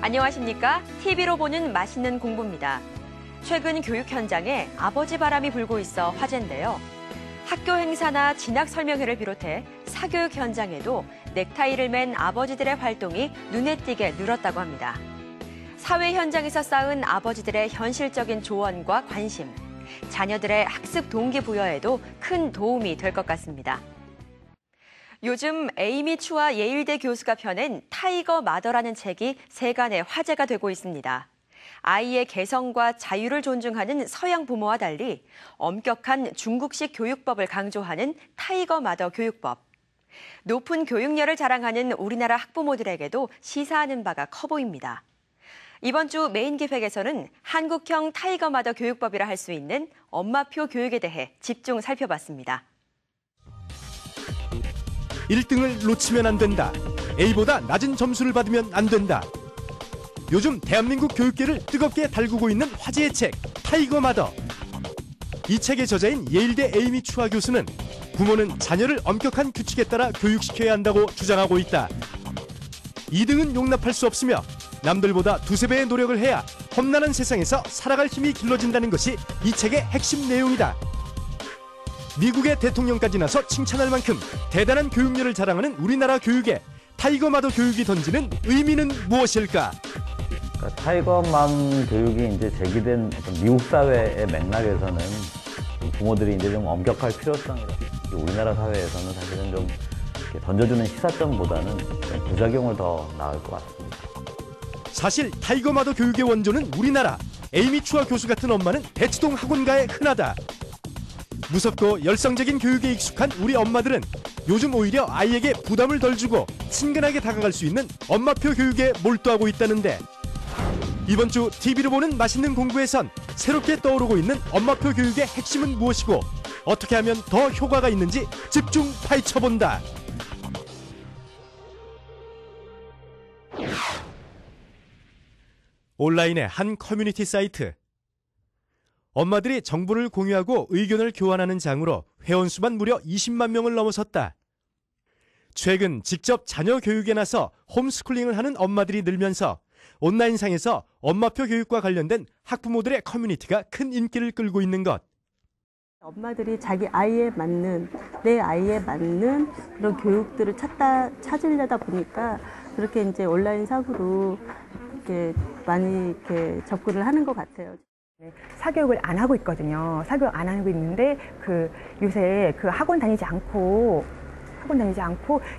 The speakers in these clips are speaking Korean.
안녕하십니까? TV로 보는 맛있는 공부입니다. 최근 교육 현장에 아버지 바람이 불고 있어 화제인데요. 학교 행사나 진학 설명회를 비롯해 사교육 현장에도 넥타이를 맨 아버지들의 활동이 눈에 띄게 늘었다고 합니다. 사회 현장에서 쌓은 아버지들의 현실적인 조언과 관심, 자녀들의 학습 동기부여에도 큰 도움이 될 것 같습니다. 요즘 에이미 추와 예일대 교수가 펴낸 타이거 마더라는 책이 세간의 화제가 되고 있습니다. 아이의 개성과 자유를 존중하는 서양 부모와 달리 엄격한 중국식 교육법을 강조하는 타이거 마더 교육법. 높은 교육열을 자랑하는 우리나라 학부모들에게도 시사하는 바가 커 보입니다. 이번 주 메인 기획에서는 한국형 타이거 마더 교육법이라 할 수 있는 엄마표 교육에 대해 집중 살펴봤습니다. 1등을 놓치면 안 된다. A보다 낮은 점수를 받으면 안 된다. 요즘 대한민국 교육계를 뜨겁게 달구고 있는 화제의 책 타이거 마더. 이 책의 저자인 예일대 에이미 추아 교수는 부모는 자녀를 엄격한 규칙에 따라 교육시켜야 한다고 주장하고 있다. 2등은 용납할 수 없으며 남들보다 두세 배의 노력을 해야 험난한 세상에서 살아갈 힘이 길러진다는 것이 이 책의 핵심 내용이다. 미국의 대통령까지 나서 칭찬할 만큼 대단한 교육열을 자랑하는 우리나라 교육에 타이거마더 교육이 던지는 의미는 무엇일까? 그러니까 타이거맘 교육이 이제 제기된 미국 사회의 맥락에서는 부모들이 이제 좀 엄격할 필요성이라 우리나라 사회에서는 사실은 좀 이렇게 던져주는 시사점보다는 좀 부작용을 더 나을 것 같습니다. 사실 타이거마더 교육의 원조는 우리나라. 에이미 추아 교수 같은 엄마는 대치동 학원가에 흔하다. 무섭고 열성적인 교육에 익숙한 우리 엄마들은 요즘 오히려 아이에게 부담을 덜 주고 친근하게 다가갈 수 있는 엄마표 교육에 몰두하고 있다는데, 이번 주 TV로 보는 맛있는 공부에선 새롭게 떠오르고 있는 엄마표 교육의 핵심은 무엇이고 어떻게 하면 더 효과가 있는지 집중 파헤쳐본다. 온라인의 한 커뮤니티 사이트. 엄마들이 정보를 공유하고 의견을 교환하는 장으로 회원수만 무려 20만 명을 넘어섰다. 최근 직접 자녀 교육에 나서 홈스쿨링을 하는 엄마들이 늘면서 온라인상에서 엄마표 교육과 관련된 학부모들의 커뮤니티가 큰 인기를 끌고 있는 것. 엄마들이 자기 아이에 맞는, 내 아이에 맞는 그런 교육들을 찾으려다 보니까 그렇게 이제 온라인 상으로 이렇게 많이 이렇게 접근을 하는 것 같아요. 사교육을 안 하고 있거든요. 사교육 안 하고 있는데 요새 학원 다니지 않고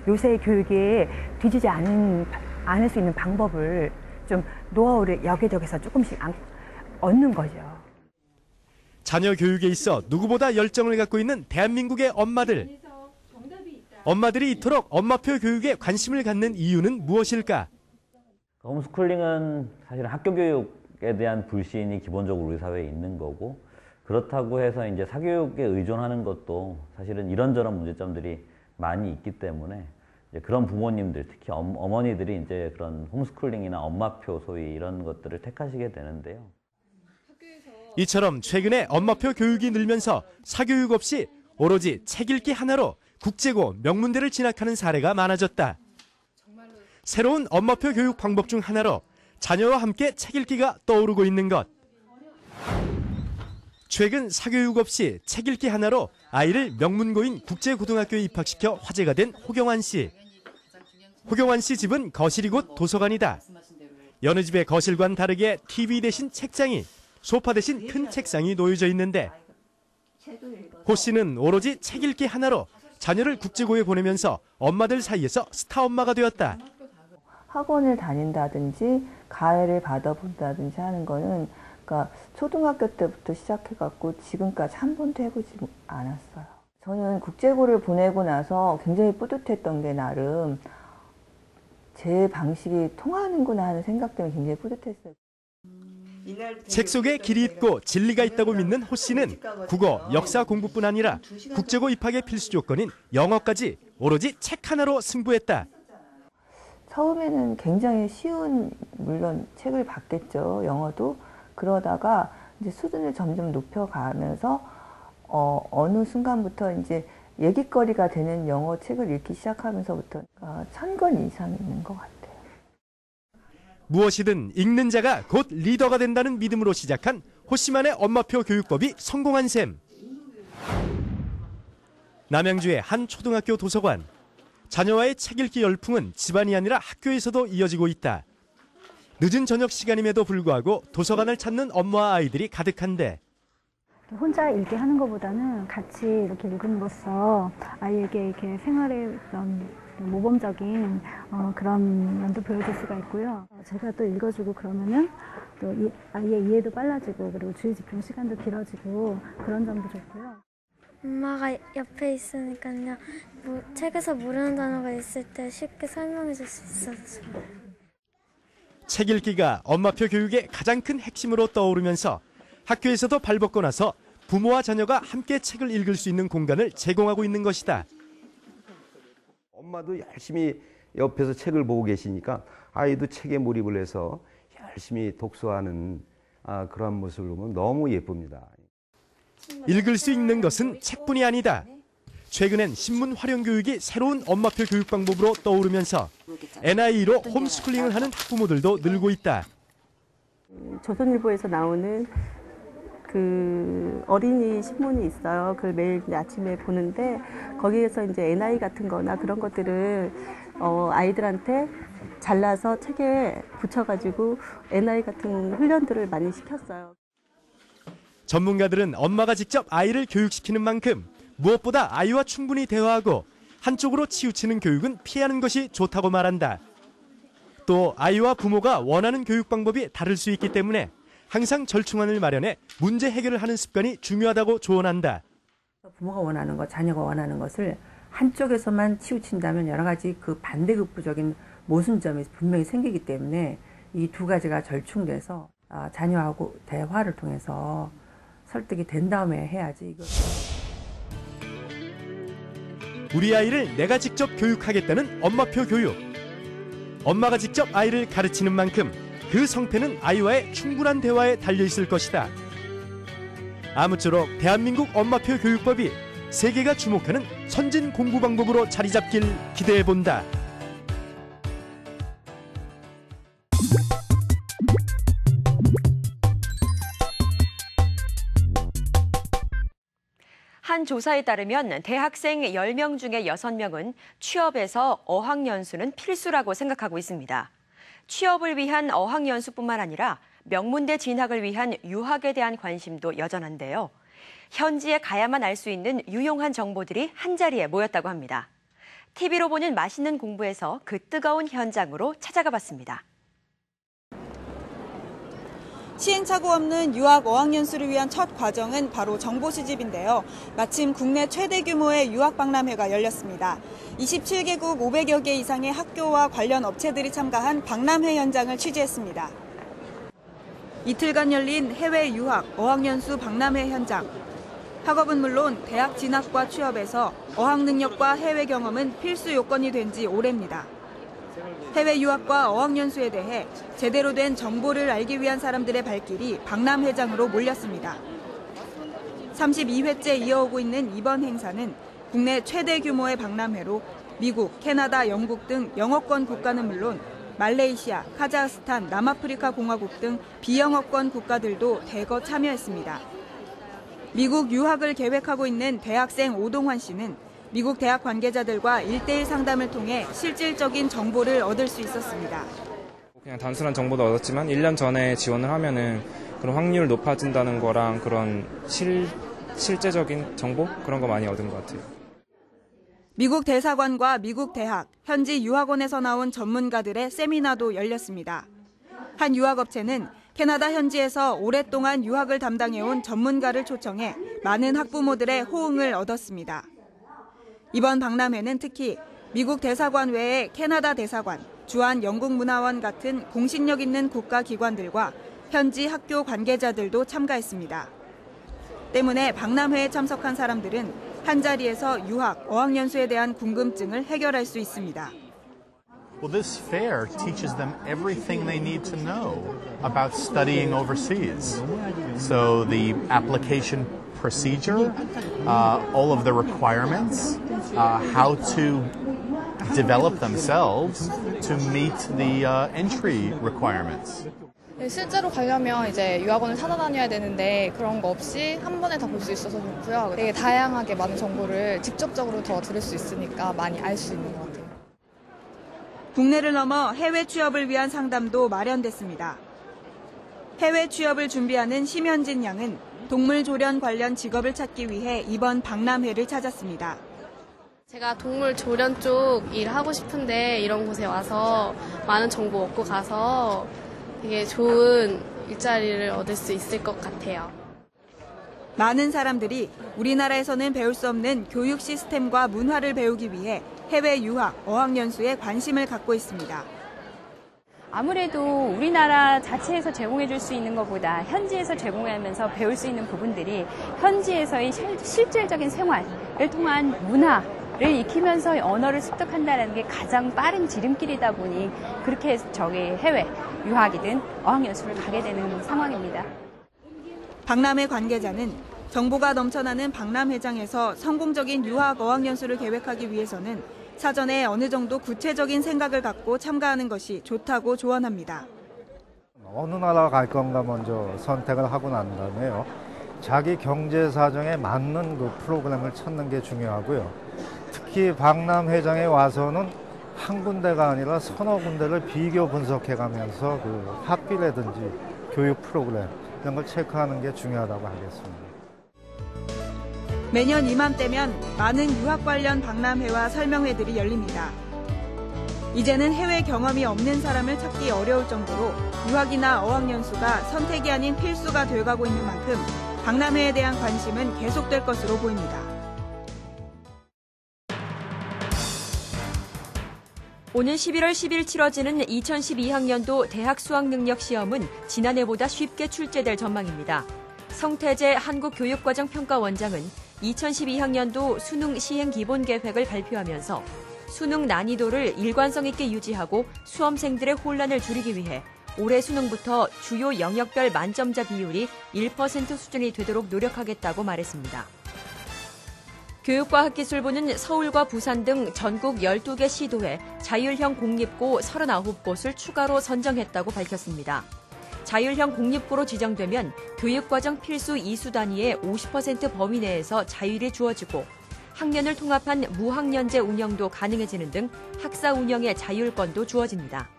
요새 교육에 뒤지지 않을 수 있는 방법을 좀 노하우를 여기저기서 조금씩 얻는 거죠. 자녀 교육에 있어 누구보다 열정을 갖고 있는 대한민국의 엄마들. 엄마들이 이토록 엄마표 교육에 관심을 갖는 이유는 무엇일까? 홈스쿨링은 사실 학교 교육에 대한 불신이 기본적으로 우리 사회에 있는 거고, 그렇다고 해서 이제 사교육에 의존하는 것도 사실은 이런저런 문제점들이 많이 있기 때문에 이제 그런 부모님들, 특히 어머니들이 이제 그런 홈스쿨링이나 엄마표 소위 이런 것들을 택하시게 되는데요. 이처럼 최근에 엄마표 교육이 늘면서 사교육 없이 오로지 책 읽기 하나로 국제고 명문대를 진학하는 사례가 많아졌다. 새로운 엄마표 교육 방법 중 하나로 자녀와 함께 책 읽기가 떠오르고 있는 것. 최근 사교육 없이 책 읽기 하나로 아이를 명문고인 국제고등학교에 입학시켜 화제가 된 호경환 씨. 호경환 씨 집은 거실이 곧 도서관이다. 여느 집의 거실과는 다르게 TV 대신 책장이, 소파 대신 큰 책상이 놓여져 있는데, 호 씨는 오로지 책 읽기 하나로 자녀를 국제고에 보내면서 엄마들 사이에서 스타 엄마가 되었다. 학원을 다닌다든지 가해를 받아본다든지 하는 거는 그러니까 초등학교 때부터 시작해갖고 지금까지 한 번도 해보지 않았어요. 저는 국제고를 보내고 나서 굉장히 뿌듯했던 게 나름 제 방식이 통하는구나 하는 생각 때문에 굉장히 뿌듯했어요. 책 속에 길이 있고 진리가 있다고 믿는 호 씨는 국어, 역사 공부뿐 아니라 국제고 입학의 필수 조건인 영어까지 오로지 책 하나로 승부했다. 처음에는 굉장히 쉬운, 물론 책을 봤겠죠, 영어도. 그러다가 이제 수준을 점점 높여가면서 어느 순간부터 이제 얘기거리가 되는 영어 책을 읽기 시작하면서부터 1000권 이상 있는 것 같아요. 무엇이든 읽는 자가 곧 리더가 된다는 믿음으로 시작한 호시만의 엄마표 교육법이 성공한 셈. 남양주의 한 초등학교 도서관. 자녀와의 책 읽기 열풍은 집안이 아니라 학교에서도 이어지고 있다. 늦은 저녁 시간임에도 불구하고 도서관을 찾는 엄마와 아이들이 가득한데 혼자 읽게 하는 것보다는 같이 이렇게 읽음으로써 아이에게 이렇게 생활의 모범적인 그런 면도 보여줄 수가 있고요. 제가 또 읽어주고 그러면은 또 이 아이의 이해도 빨라지고 그리고 주의 집중 시간도 길어지고 그런 점도 좋고요. 엄마가 옆에 있으니까요. 책에서 모르는 단어가 있을 때 쉽게 설명해 줄 수 있어서 좋아요. 책 읽기가 엄마표 교육의 가장 큰 핵심으로 떠오르면서 학교에서도 발벗고 나서 부모와 자녀가 함께 책을 읽을 수 있는 공간을 제공하고 있는 것이다. 엄마도 열심히 옆에서 책을 보고 계시니까 아이도 책에 몰입을 해서 열심히 독서하는 그런 모습을 보면 너무 예쁩니다. 읽을 수 있는 것은 책뿐이 아니다. 최근엔 신문 활용 교육이 새로운 엄마표 교육 방법으로 떠오르면서 NIE로 홈스쿨링을 하는 학부모들도 늘고 있다. 조선일보에서 나오는 그 어린이 신문이 있어요. 그걸 매일 아침에 보는데 거기에서 이제 NI 같은 거나 그런 것들을 아이들한테 잘라서 책에 붙여가지고 NI 같은 훈련들을 많이 시켰어요. 전문가들은 엄마가 직접 아이를 교육시키는 만큼 무엇보다 아이와 충분히 대화하고 한쪽으로 치우치는 교육은 피하는 것이 좋다고 말한다. 또 아이와 부모가 원하는 교육 방법이 다를 수 있기 때문에 항상 절충안을 마련해 문제 해결을 하는 습관이 중요하다고 조언한다. 부모가 원하는 것, 자녀가 원하는 것을 한쪽에서만 치우친다면 여러 가지 그 반대급부적인 모순점이 분명히 생기기 때문에 이 두 가지가 절충돼서 자녀하고 대화를 통해서 설득이 된 다음에 해야지. 우리 아이를 내가 직접 교육하겠다는 엄마표 교육. 엄마가 직접 아이를 가르치는 만큼 그 성패는 아이와의 충분한 대화에 달려있을 것이다. 아무쪼록 대한민국 엄마표 교육법이 세계가 주목하는 선진 공부 방법으로 자리 잡길 기대해본다. 한 조사에 따르면 대학생 10명 중에 6명은 취업에서 어학연수는 필수라고 생각하고 있습니다. 취업을 위한 어학연수뿐만 아니라 명문대 진학을 위한 유학에 대한 관심도 여전한데요. 현지에 가야만 알 수 있는 유용한 정보들이 한자리에 모였다고 합니다. TV로 보는 맛있는 공부에서 그 뜨거운 현장으로 찾아가 봤습니다. 시행착오 없는 유학 어학연수를 위한 첫 과정은 바로 정보 수집인데요. 마침 국내 최대 규모의 유학 박람회가 열렸습니다. 27개국 500여 개 이상의 학교와 관련 업체들이 참가한 박람회 현장을 취재했습니다. 이틀간 열린 해외 유학 어학연수 박람회 현장. 학업은 물론 대학 진학과 취업에서 어학 능력과 해외 경험은 필수 요건이 된 지 오래입니다. 해외 유학과 어학연수에 대해 제대로 된 정보를 알기 위한 사람들의 발길이 박람회장으로 몰렸습니다. 32회째 이어오고 있는 이번 행사는 국내 최대 규모의 박람회로 미국, 캐나다, 영국 등 영어권 국가는 물론 말레이시아, 카자흐스탄, 남아프리카 공화국 등 비영어권 국가들도 대거 참여했습니다. 미국 유학을 계획하고 있는 대학생 오동환 씨는 미국 대학 관계자들과 1:1 상담을 통해 실질적인 정보를 얻을 수 있었습니다. 그냥 단순한 정보도 얻었지만 1년 전에 지원을 하면은 그런 확률 높아진다는 거랑 그런 실제적인 정보 그런 거 많이 얻은 것 같아요. 미국 대사관과 미국 대학, 현지 유학원에서 나온 전문가들의 세미나도 열렸습니다. 한 유학업체는 캐나다 현지에서 오랫동안 유학을 담당해온 전문가를 초청해 많은 학부모들의 호응을 얻었습니다. 이번 박람회는 특히 미국 대사관 외에 캐나다 대사관, 주한 영국문화원 같은 공신력 있는 국가기관들과 현지 학교 관계자들도 참가했습니다. 때문에 박람회에 참석한 사람들은 한자리에서 유학, 어학연수에 대한 궁금증을 해결할 수 있습니다. Well, this fair teaches them everything they need to know about studying overseas. So the application procedure, all of the requirements, how develop themselves to meet the entry requirements. 실제로 가려면 이제 유학원을 찾아다녀야 되는데 그런 거 없이 한 번에 다 볼 수 있어서 좋고요. 되게 다양하게 많은 정보를 직접적으로 더 들을 수 있으니까 많이 알 수 있는 것 같아요. 국내를 넘어 해외 취업을 위한 상담도 마련됐습니다. 해외 취업을 준비하는 심현진 양은 동물 조련 관련 직업을 찾기 위해 이번 박람회를 찾았습니다. 제가 동물 조련 쪽 일을 하고 싶은데 이런 곳에 와서 많은 정보 얻고 가서 되게 좋은 일자리를 얻을 수 있을 것 같아요. 많은 사람들이 우리나라에서는 배울 수 없는 교육 시스템과 문화를 배우기 위해 해외 유학, 어학연수에 관심을 갖고 있습니다. 아무래도 우리나라 자체에서 제공해줄 수 있는 것보다 현지에서 제공하면서 배울 수 있는 부분들이 현지에서의 실질적인 생활을 통한 문화를 익히면서 언어를 습득한다는 게 가장 빠른 지름길이다 보니 그렇게 해외 유학이든 어학연수를 가게 되는 상황입니다. 박람회 관계자는 정보가 넘쳐나는 박람회장에서 성공적인 유학 어학연수를 계획하기 위해서는 사전에 어느 정도 구체적인 생각을 갖고 참가하는 것이 좋다고 조언합니다. 어느 나라 갈 건가 먼저 선택을 하고 난 다음에요. 자기 경제 사정에 맞는 그 프로그램을 찾는 게 중요하고요. 특히 박람회장에 와서는 한 군데가 아니라 서너 군데를 비교 분석해가면서 그 학비라든지 교육 프로그램 이런 걸 체크하는 게 중요하다고 하겠습니다. 매년 이맘때면 많은 유학 관련 박람회와 설명회들이 열립니다. 이제는 해외 경험이 없는 사람을 찾기 어려울 정도로 유학이나 어학연수가 선택이 아닌 필수가 돼가고 있는 만큼 박람회에 대한 관심은 계속될 것으로 보입니다. 오는 11월 10일 치러지는 2012학년도 대학 수학능력시험은 지난해보다 쉽게 출제될 전망입니다. 성태재 한국교육과정평가원장은 2012학년도 수능 시행 기본계획을 발표하면서 수능 난이도를 일관성 있게 유지하고 수험생들의 혼란을 줄이기 위해 올해 수능부터 주요 영역별 만점자 비율이 1% 수준이 되도록 노력하겠다고 말했습니다. 교육과학기술부는 서울과 부산 등 전국 12개 시도에 자율형 공립고 39곳을 추가로 선정했다고 밝혔습니다. 자율형 공립고로 지정되면 교육과정 필수 이수 단위의 50% 범위 내에서 자율이 주어지고 학년을 통합한 무학년제 운영도 가능해지는 등 학사 운영의 자율권도 주어집니다.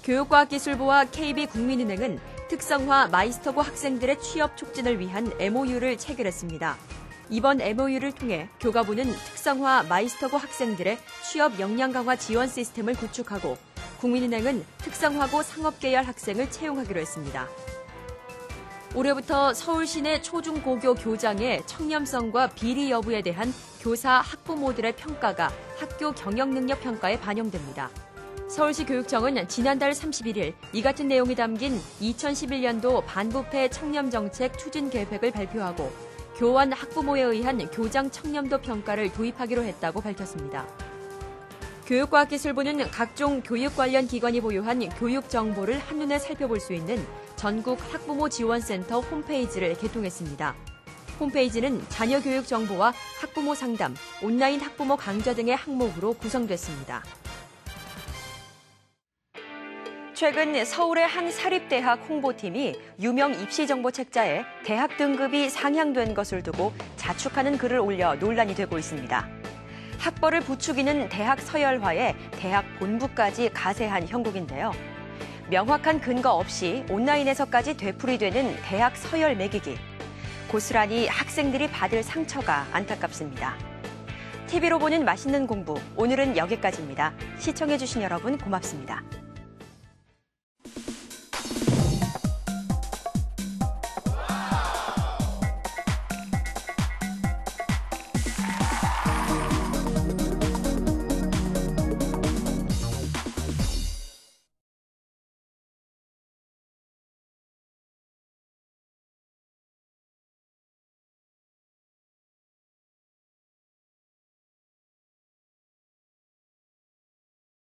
교육과학기술부와 KB국민은행은 특성화 마이스터고 학생들의 취업 촉진을 위한 MOU를 체결했습니다. 이번 MOU를 통해 교가부는 특성화 마이스터고 학생들의 취업 역량 강화 지원 시스템을 구축하고 국민은행은 특성화고 상업계열 학생을 채용하기로 했습니다. 올해부터 서울시내 초중고교 교장의 청렴성과 비리 여부에 대한 교사, 학부모들의 평가가 학교 경영능력 평가에 반영됩니다. 서울시 교육청은 지난달 31일 이 같은 내용이 담긴 2011년도 반부패 청렴정책 추진 계획을 발표하고 교원 학부모에 의한 교장 청렴도 평가를 도입하기로 했다고 밝혔습니다. 교육과학기술부는 각종 교육 관련 기관이 보유한 교육 정보를 한눈에 살펴볼 수 있는 전국 학부모 지원센터 홈페이지를 개통했습니다. 홈페이지는 자녀 교육 정보와 학부모 상담, 온라인 학부모 강좌 등의 항목으로 구성됐습니다. 최근 서울의 한 사립대학 홍보팀이 유명 입시정보 책자에 대학 등급이 상향된 것을 두고 자축하는 글을 올려 논란이 되고 있습니다. 학벌을 부추기는 대학 서열화에 대학 본부까지 가세한 형국인데요. 명확한 근거 없이 온라인에서까지 되풀이되는 대학 서열 매기기. 고스란히 학생들이 받을 상처가 안타깝습니다. TV로 보는 맛있는 공부, 오늘은 여기까지입니다. 시청해주신 여러분 고맙습니다.